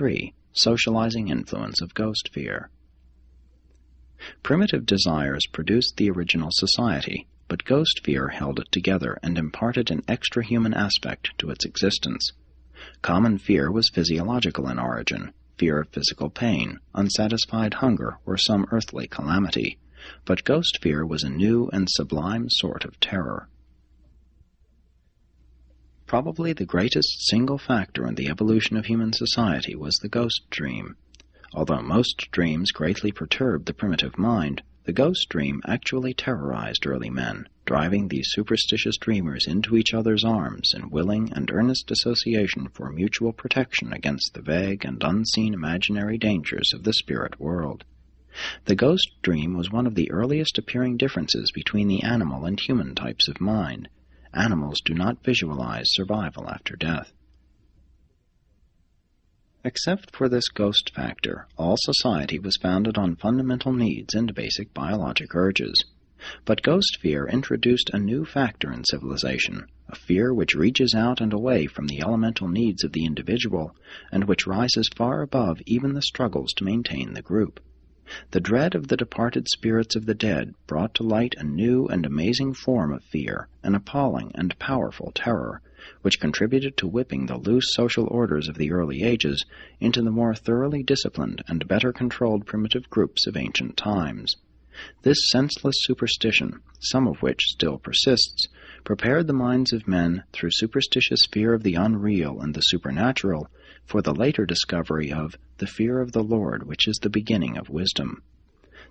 3. Socializing influence of ghost fear. Primitive desires produced the original society, but ghost fear held it together and imparted an extra-human aspect to its existence. Common fear was physiological in origin, fear of physical pain, unsatisfied hunger, or some earthly calamity, but ghost fear was a new and sublime sort of terror. Probably the greatest single factor in the evolution of human society was the ghost dream. Although most dreams greatly perturbed the primitive mind, the ghost dream actually terrorized early men, driving these superstitious dreamers into each other's arms in willing and earnest association for mutual protection against the vague and unseen imaginary dangers of the spirit world. The ghost dream was one of the earliest appearing differences between the animal and human types of mind. Animals do not visualize survival after death. Except for this ghost factor, all society was founded on fundamental needs and basic biologic urges. But ghost fear introduced a new factor in civilization, a fear which reaches out and away from the elemental needs of the individual, and which rises far above even the struggles to maintain the group. The dread of the departed spirits of the dead brought to light a new and amazing form of fear, an appalling and powerful terror, which contributed to whipping the loose social orders of the early ages into the more thoroughly disciplined and better controlled primitive groups of ancient times. This senseless superstition, some of which still persists, prepared the minds of men through superstitious fear of the unreal and the supernatural for the later discovery of the fear of the Lord, which is the beginning of wisdom.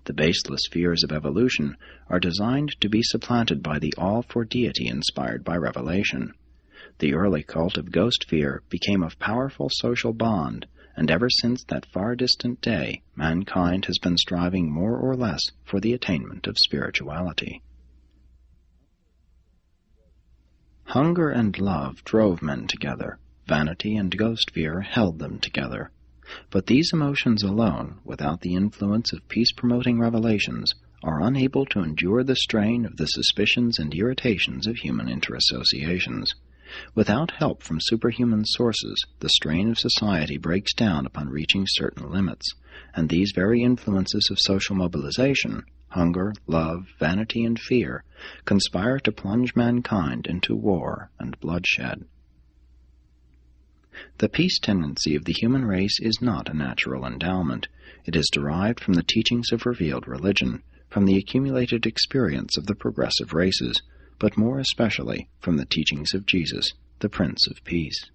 The baseless fears of evolution are designed to be supplanted by the awe for deity inspired by revelation. The early cult of ghost fear became a powerful social bond, and ever since that far-distant day, mankind has been striving more or less for the attainment of spirituality. Hunger and love drove men together. Vanity and ghost fear held them together. But these emotions alone, without the influence of peace-promoting revelations, are unable to endure the strain of the suspicions and irritations of human interassociations. Without help from superhuman sources, the strain of society breaks down upon reaching certain limits, and these very influences of social mobilization, hunger, love, vanity, and fear, conspire to plunge mankind into war and bloodshed. The peace tendency of the human race is not a natural endowment. It is derived from the teachings of revealed religion, from the accumulated experience of the progressive races, but more especially from the teachings of Jesus, the Prince of Peace.